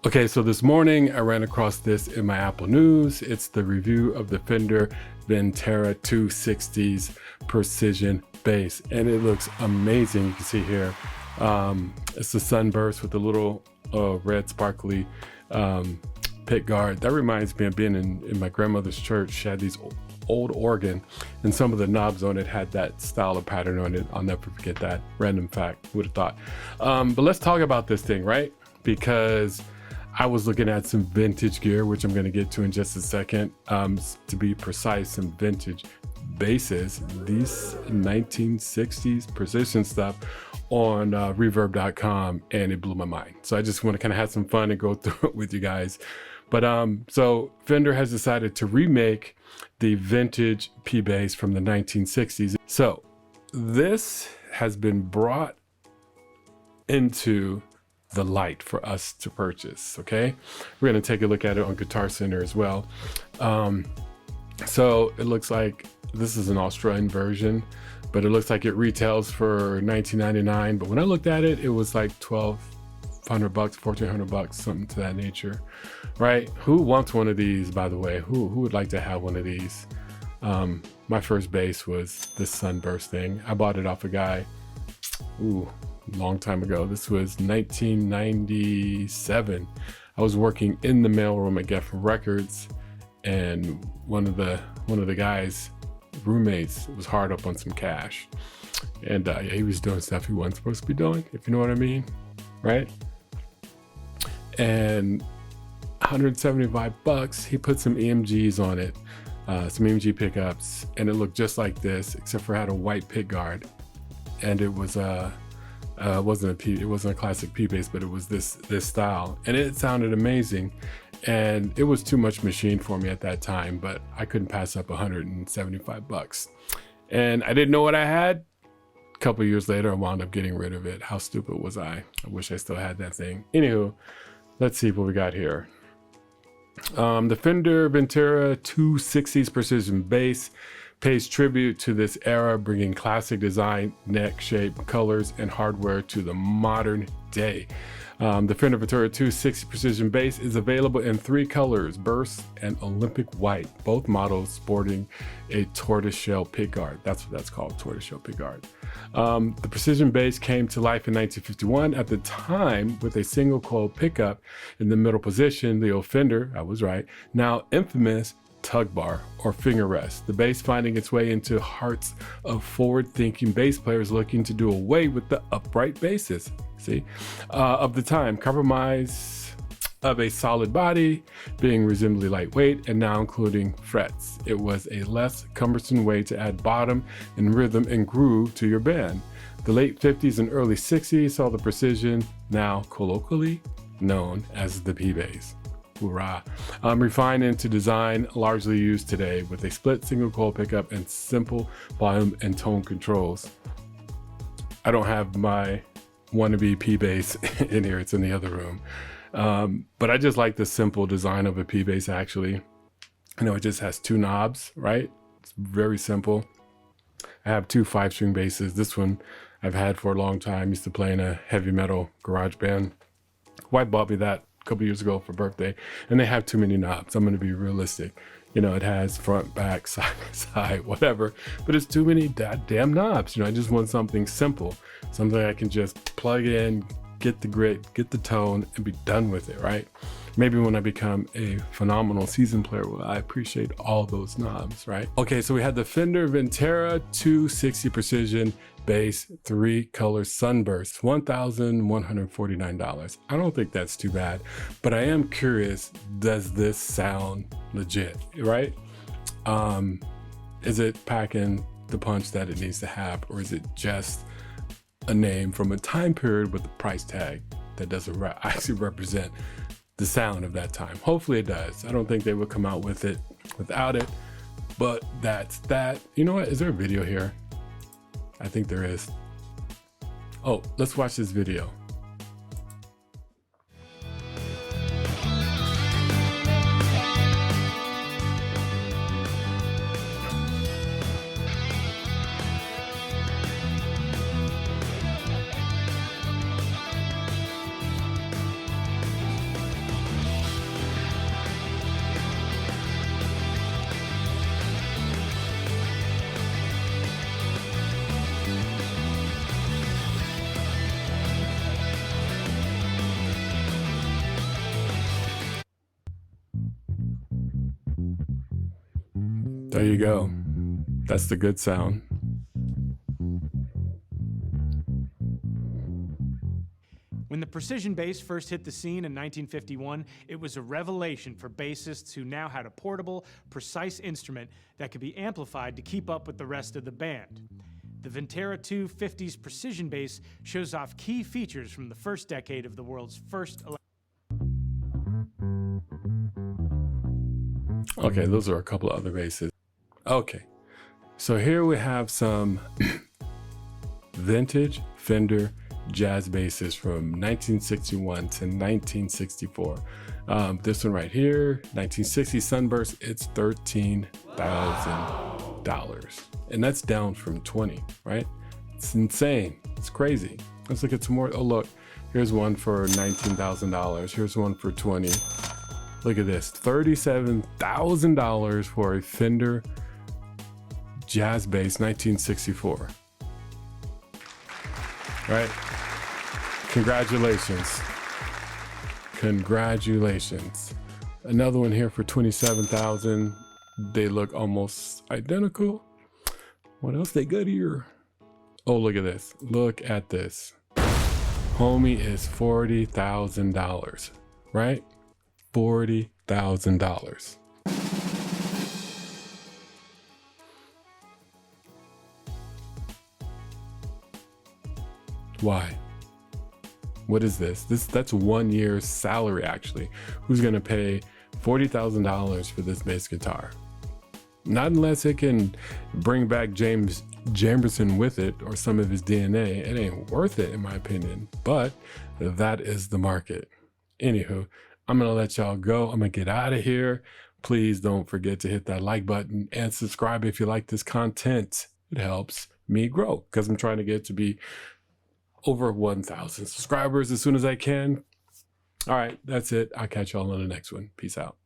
Okay, so this morning I ran across this in my Apple News. It's the review of the Fender Ventera 260s Precision Bass, and it looks amazing. You can see here, it's the sunburst with the little red sparkly pick guard. That reminds me of being in my grandmother's church. She had these old organ, and some of the knobs on it had that style of pattern on it. I'll never forget that. Random fact, would have thought. But let's talk about this thing, right? Because I was looking at some vintage gear, which I'm going to get to in just a second. To be precise, some vintage basses, these 1960s precision stuff on reverb.com, and it blew my mind. So I just want to kind of have some fun and go through it with you guys. But so Fender has decided to remake the vintage P-Bass from the 1960s. So this has been brought into the light for us to purchase. Okay, we're going to take a look at it on Guitar Center as well. So it looks like this is an Australian version, but it looks like it retails for $19.99. But when I looked at it, it was like $1,200, $1,400, something to that nature, right? Who wants one of these, by the way? Who would like to have one of these? My first bass was this sunburst thing. I bought it off a guy, long time ago. This was 1997. I was working in the mailroom at Geffen Records, and one of the guys' roommates was hard up on some cash, and yeah, he was doing stuff he wasn't supposed to be doing, if you know what I mean, right? And $175, he put some EMGs on it, some EMG pickups, and it looked just like this, except for it had a white pick guard, and it was it wasn't a classic P-Bass, but it was this style, and it sounded amazing. And it was too much machine for me at that time, but I couldn't pass up $175. And I didn't know what I had. A couple years later, I wound up getting rid of it. How stupid was I? I wish I still had that thing. Anywho, let's see what we got here. The Fender Ventera 260s Precision Bass pays tribute to this era, bringing classic design, neck shape, colors, and hardware to the modern day. The Fender Ventera 260 Precision Bass is available in 3 colors, burst and Olympic white, both models sporting a tortoiseshell pickguard. That's what that's called, tortoiseshell pickguard. The Precision Bass came to life in 1951, at the time with a single coil pickup in the middle position, the old Fender, I was right, now infamous tug bar or finger rest. The bass finding its way into hearts of forward-thinking bass players looking to do away with the upright basses, of the time. Compromise of a solid body, being reasonably lightweight, and now including frets. It was a less cumbersome way to add bottom and rhythm and groove to your band. The late 50s and early 60s saw the Precision, now colloquially known as the P-Bass. Hoorah. Refined into design largely used today with a split single coil pickup and simple volume and tone controls. I don't have my wannabe P-Bass in here, it's in the other room. But I just like the simple design of a P-Bass actually. You know, it just has 2 knobs, right? It's very simple. I have 2 5-string basses. This one I've had for a long time. Used to play in a heavy metal garage band. Wife bought me that a couple years ago for birthday, and they have too many knobs. I'm going to be realistic. You know, it has front, back, side, whatever, but it's too many damn knobs. You know, I just want something simple, something I can just plug in, get the grit, get the tone, and be done with it, right? Maybe when I become a phenomenal seasoned player, well, I appreciate all those knobs, right? Okay, so we had the Fender Ventera 260 Precision Bass 3-color Sunburst, $1,149. I don't think that's too bad, but I am curious, does this sound legit, right? Is it packing the punch that it needs to have, or is it just a name from a time period with a price tag that doesn't actually represent the sound of that time? Hopefully it does. I don't think they would come out with it without it, but that's that. You know what? Is there a video here? I think there is. Oh, let's watch this video. There you go. That's the good sound. When the precision bass first hit the scene in 1951, it was a revelation for bassists who now had a portable, precise instrument that could be amplified to keep up with the rest of the band. The Ventera 2 50s precision bass shows off key features from the first decade of the world's first. Okay, those are a couple of other basses. Okay, so here we have some vintage Fender jazz basses from 1961 to 1964. This one right here, 1960 Sunburst, it's $13,000. And that's down from 20, right? It's insane, it's crazy. Let's look at some more. Oh look, here's one for $19,000. Here's one for 20. Look at this, $37,000 for a Fender jazz bass, 1964. Right? Congratulations. Congratulations. Another one here for $27,000. They look almost identical. What else they got here? Oh, look at this. Look at this. Homie is $40,000, right? $40,000. Why? What is this? That's 1 year's salary actually. Who's gonna pay $40,000 for this bass guitar? Not unless it can bring back James Jamerson with it or some of his DNA. It ain't worth it in my opinion, but that is the market. Anywho, I'm gonna let y'all go. I'm gonna get out of here. Please don't forget to hit that like button and subscribe if you like this content. It helps me grow because I'm trying to get to be over 1,000 subscribers as soon as I can. All right, that's it. I'll catch y'all on the next one. Peace out.